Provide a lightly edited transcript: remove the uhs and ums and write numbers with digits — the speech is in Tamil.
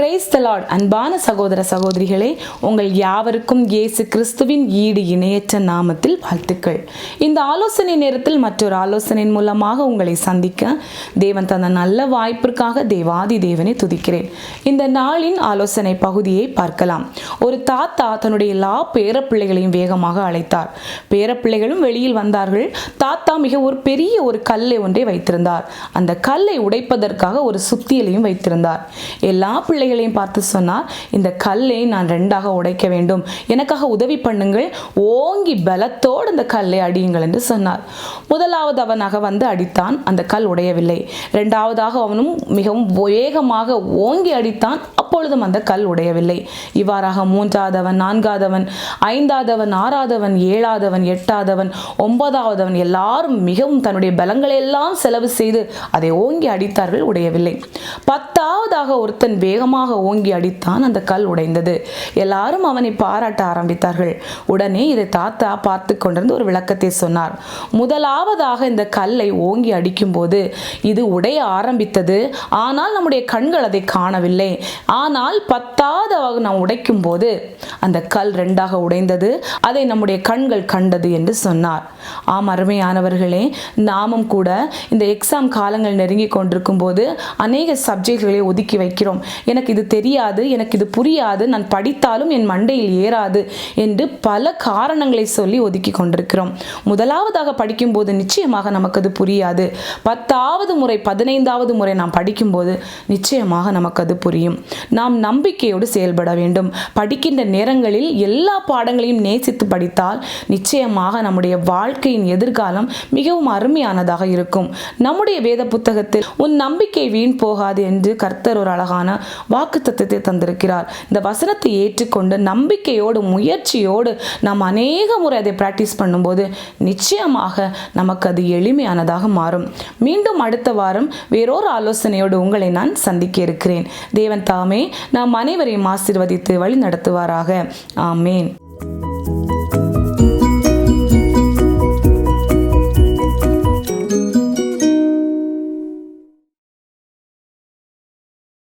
Praise the Lord. அன்பான சகோதர சகோதரிகளே, உங்கள் யாவருக்கும் இயேசு கிறிஸ்துவின் ஈடு இணையற்ற நாமத்தில் வாழ்த்துக்கள். இந்த ஆலோசனை நேரத்தில் மற்றொரு ஆலோசனையின் மூலமாக உங்களை சந்திக்க தேவன் தந்த நல்ல வாய்ப்பிற்காக தேவாதி தேவனை துதிக்கிறேன். இந்த நாளின் ஆலோசனை பகுதியை பார்க்கலாம். ஒரு தாத்தா தன்னுடைய எல்லா பேரப்பிள்ளைகளையும் வேகமாக அழைத்தார். பேரப்பிள்ளைகளும் வெளியில் வந்தார்கள். தாத்தா மிக ஒரு பெரிய ஒரு கல்லை ஒன்றை வைத்திருந்தார். அந்த கல்லை உடைப்பதற்காக ஒரு சுத்தியலையும் வைத்திருந்தார். எல்லா பிள்ளைகளையும் பார்த்து சொன்னார், இந்த கல்லை நான் ரெண்டாக உடைக்க வேண்டும், எனக்காக உதவி பண்ணுங்கள், ஓங்கி பலத்தோடு அந்த கல்லை அடியுங்கள் என்று சொன்னார். முதலாவது அவனாக வந்து அடித்தான், அந்த கல் உடையவில்லை. இரண்டாவதாக அவனும் மிகவும் வேகமாக ஓங்கி அடித்தான், அப்பொழுதும் அந்த கல் உடையவில்லை. இவ்வாறாக மூன்றாவதவன், நான்காவதவன், ஐந்தாவதவன், ஆறாவதவன், ஏழாவதவன், எட்டாவதவன், ஒன்பதாவதவன் எல்லாரும் மிகவும் தன்னுடைய பலங்களை எல்லாம் செலவு செய்து அதை ஓங்கி அடித்தார்கள், உடையவில்லை. பத்தாவதாக ஒருத்தன் வேகமாக ஓங்கி அடித்தான், அந்த கல் உடைந்தது. எல்லாரும் அவனை பாராட்ட ஆரம்பித்தார்கள். உடனே இதை தாத்தா பார்த்து கொண்டிருந்து ஒரு விளக்கத்தை சொன்னார். முதலாவதாக இந்த கல்லை ஓங்கி அடிக்கும் போது இது உடைய ஆரம்பித்தது, ஆனால் நம்முடைய கண்கள் அதை காணவில்லை. ஆனால் பத்தாவதாக நாம் உடைக்கும் போது அந்த கல் ரெண்டாக உடைந்தது, அதை நம்முடைய கண்கள் கண்டது என்று சொன்னார். ஆம் அருமையானவர்களே, நாமும் கூட இந்த எக்ஸாம் காலங்கள் நெருங்கி கொண்டிருக்கும் போது அநேக சப்ஜெக்ட்களை ஒதுக்கி வைக்கிறோம். எனக்கு இது தெரியாது, எனக்கு இது புரியாது, நான் படித்தாலும் என் மண்டையில் ஏறாது என்று பல காரணங்களை சொல்லி ஒதுக்கி கொண்டிருக்கிறோம். முதலாவதாக படிக்கும்போது நிச்சயமாக நமக்கு அது புரியாது. 10வது முறை 15வது முறை நாம் படிக்கும்போது நிச்சயமாக நமக்கு அது புரியும். நாம் நம்பிக்கையோடு செயல்பட வேண்டும். படிக்கின்ற நேரங்களில் எல்லா பாடங்களையும் நேசித்து படித்தால் நிச்சயமாக நம்முடைய வாழ்க்கையின் எதிர்காலம் மிகவும் அருமையானதாக இருக்கும். நம்முடைய வேத புத்தகத்தில் உன் நம்பிக்கை வீண் போகாது என்று கர்த்தர் ஒரு அழகான வாக்குத்தத்தத்தை தந்திருக்கிறார். இந்த வசனத்தை ஏற்றுக்கொண்டு நம்பிக்கையோடு முயற்சியோடு நாம் அநேக முறை அதை பிராக்டிஸ் பண்ணும்போது நிச்சயமாக நமக்கு அது எளிமையானதாக மாறும். மீண்டும் அடுத்த வாரம் வேறொரு ஆலோசனையோடு உங்களை நான் சந்திக்க இருக்கிறேன். தேவன் தாமே நாம் அனைவரையும் ஆசீர்வதித்து வழி நடத்துவாராக. ஆமேன்.